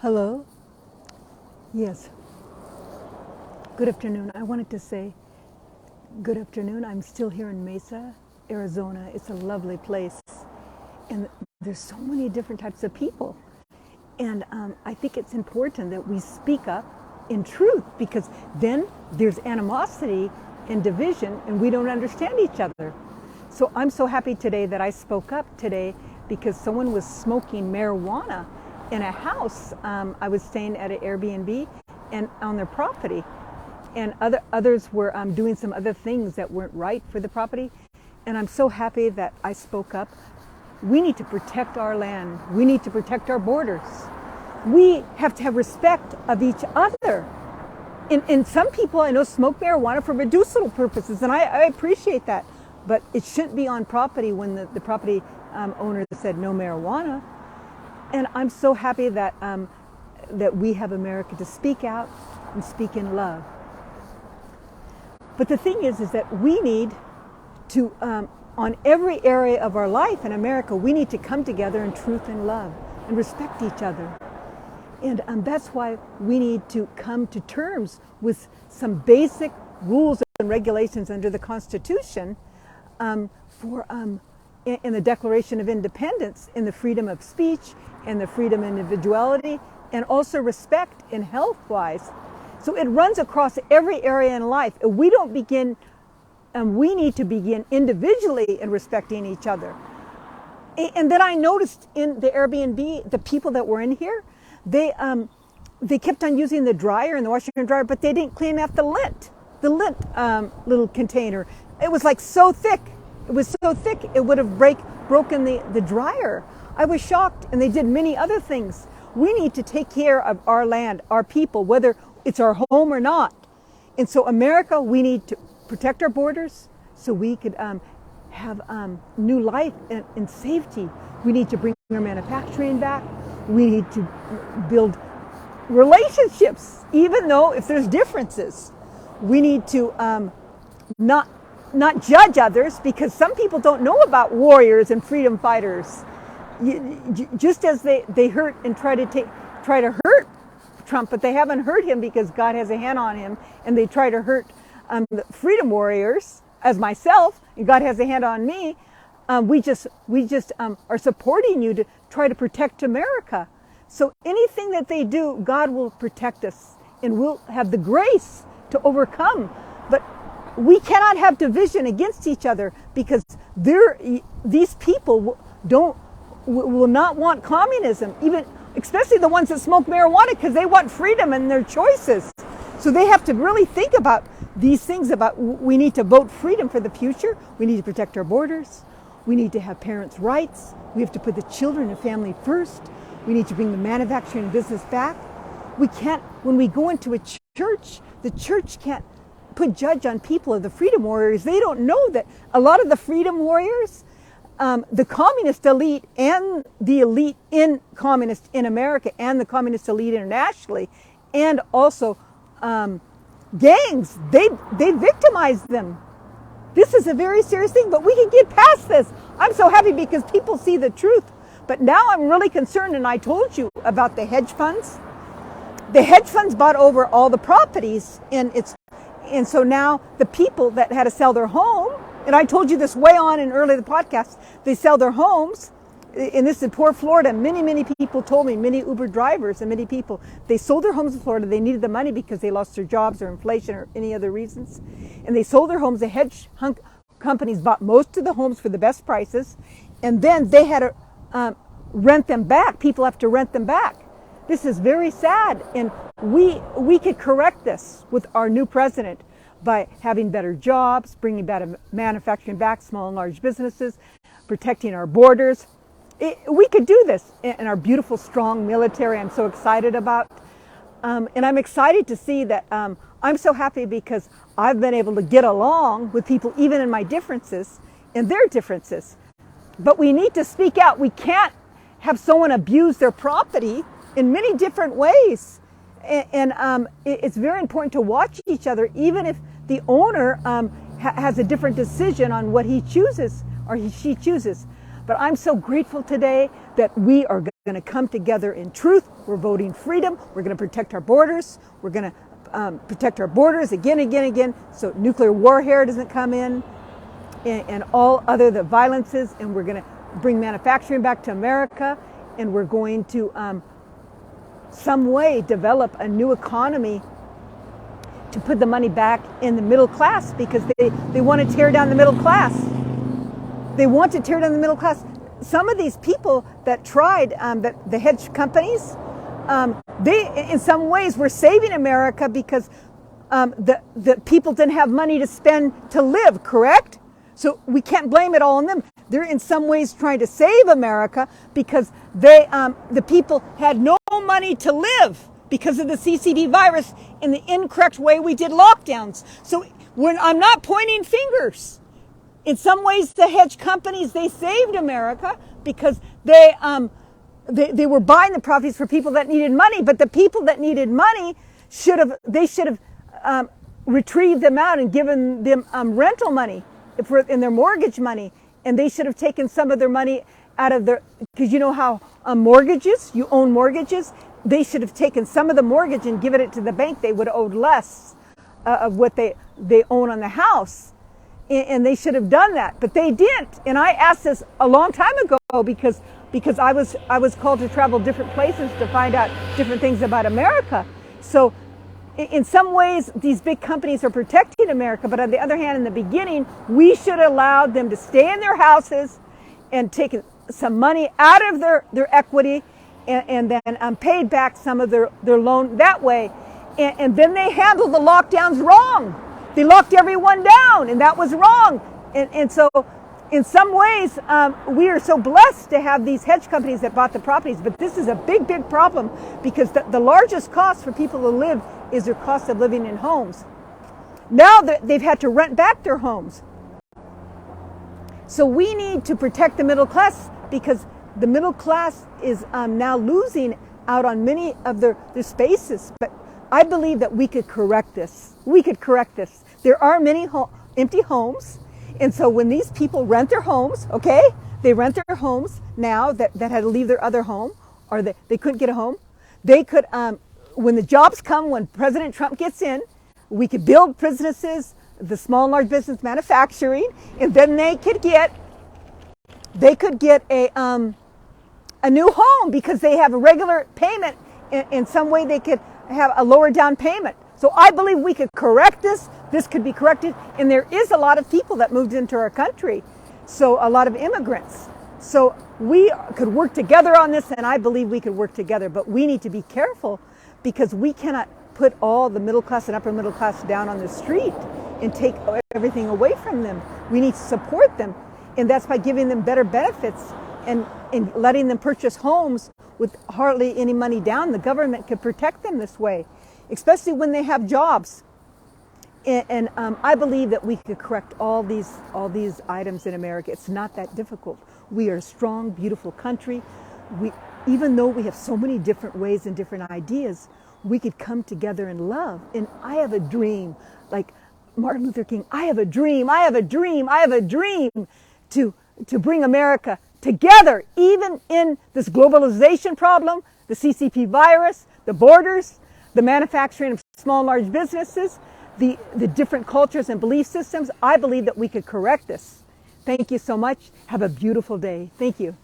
Hello? Yes. Good afternoon. I wanted to say good afternoon. I'm still here in Mesa, Arizona. It's a lovely place. And there's so many different types of people. And I think it's important that we speak up in truth because then there's animosity and division and we don't understand each other. So I'm so happy today that I spoke up today because someone was smoking marijuana in a house. I was staying at an Airbnb and on their property, and others were doing some other things that weren't right for the property. And I'm so happy that I spoke up. We need to protect our land. We need to protect our borders. We have to have respect of each other. And some people I know smoke marijuana for medicinal purposes, and I appreciate that. But it shouldn't be on property when the property owner said no marijuana. And I'm so happy that that we have America to speak out and speak in love. But the thing is that we need to, on every area of our life in America, we need to come together in truth and love and respect each other. And that's why we need to come to terms with some basic rules and regulations under the Constitution in the Declaration of Independence, in the freedom of speech and the freedom of individuality, and also respect in health-wise. So it runs across every area in life. If we don't begin, we need to begin individually in respecting each other. And then I noticed in the Airbnb, the people that were in here, they kept on using the dryer and the washer and dryer, but they didn't clean out the lint little container. It was like so thick. It was so thick it would have broken the dryer. I was shocked, and they did many other things. We need to take care of our land, our people, whether it's our home or not. And so America, we need to protect our borders so we could have new life and safety. We need to bring our manufacturing back. We need to build relationships, even though if there's differences. We need to not judge others, because some people don't know about warriors and freedom fighters. Just as they hurt and try to hurt Trump, but they haven't hurt him because God has a hand on him, and they try to hurt the freedom warriors as myself, and God has a hand on me. We just are supporting you to try to protect America. So anything that they do, God will protect us, and we'll have the grace to overcome. But we cannot have division against each other, because these people will not want communism, even especially the ones that smoke marijuana, because they want freedom in their choices. So they have to really think about these things. About we need to vote freedom for the future. We need to protect our borders. We need to have parents' rights. We have to put the children and family first. We need to bring the manufacturing business back. We can't, when we go into a church, the church can't put judge on people of the freedom warriors. They don't know that a lot of the freedom warriors, the communist elite and the elite in communist in America and the communist elite internationally, and also gangs, they victimize them. This is a very serious thing, but we can get past this. I'm so happy because people see the truth. But now I'm really concerned, and I told you about the hedge funds. The hedge funds bought over all the properties, and so now the people that had to sell their home, and I told you this way on in early the podcast, they sell their homes, and this is poor Florida. Many people told me, many Uber drivers and many people, they sold their homes in Florida. They needed the money because they lost their jobs or inflation or any other reasons. And they sold their homes. The hedge companies bought most of the homes for the best prices, and then they had to rent them back. People have to rent them back. This is very sad, and we could correct this with our new president by having better jobs, bringing better manufacturing back, small and large businesses, protecting our borders. We could do this in our beautiful, strong military. I'm so excited about, and I'm excited to see that. I'm so happy because I've been able to get along with people, even in my differences and their differences. But we need to speak out. We can't have someone abuse their property in many different ways. And it's very important to watch each other, even if the owner has a different decision on what he chooses or she chooses. But I'm so grateful today that we are going to come together in truth. We're voting freedom. We're going to protect our borders. We're going to protect our borders again, so nuclear warfare doesn't come in, and all other the violences. And we're going to bring manufacturing back to America, and we're going to some way develop a new economy to put the money back in the middle class, because they want to tear down the middle class. They want to tear down the middle class. Some of these people that tried, the hedge companies, they in some ways were saving America because the people didn't have money to spend to live, correct? So we can't blame it all on them. They're in some ways trying to save America because the people had no money to live because of the CCD virus and the incorrect way we did lockdowns. So I'm not pointing fingers. In some ways, the hedge companies, they saved America because they were buying the properties for people that needed money. But the people that needed money should have retrieved them out and given them rental money in their mortgage money. And they should have taken some of their money out of their, because you know how mortgages, you own mortgages, they should have taken some of the mortgage and given it to the bank. They would have owed less of what they own on the house. And they should have done that, but they didn't. And I asked this a long time ago because I was called to travel different places to find out different things about America. So in some ways, these big companies are protecting America, but on the other hand, in the beginning, we should have allowed them to stay in their houses and take some money out of their equity and then paid back some of their loan that way. And then they handled the lockdowns wrong. They locked everyone down, and that was wrong. And so in some ways, we are so blessed to have these hedge companies that bought the properties, but this is a big, big problem because the largest cost for people to live is their cost of living in homes. Now they've had to rent back their homes. So we need to protect the middle class because the middle class is now losing out on many of their spaces. But I believe that we could correct this. We could correct this. There are many empty homes. And so when these people rent their homes, okay, they rent their homes now that had to leave their other home or they couldn't get a home. They could, when the jobs come, when President Trump gets in, we could build businesses, the small and large business manufacturing, and then they could get a new home because they have a regular payment. In some way they could have a lower down payment. So I believe we could correct this. This could be corrected. And there is a lot of people that moved into our country. So a lot of immigrants. So we could work together on this, and I believe we could work together. But we need to be careful because we cannot put all the middle class and upper middle class down on the street and take everything away from them. We need to support them. And that's by giving them better benefits and letting them purchase homes with hardly any money down. The government could protect them this way, especially when they have jobs. And I believe that we could correct all these items in America. It's not that difficult. We are a strong, beautiful country. Even though we have so many different ways and different ideas, we could come together in love. And I have a dream, like Martin Luther King. I have a dream. I have a dream. I have a dream to bring America together, even in this globalization problem, the CCP virus, the borders, the manufacturing of small and large businesses, the different cultures and belief systems. I believe that we could correct this. Thank you so much. Have a beautiful day. Thank you.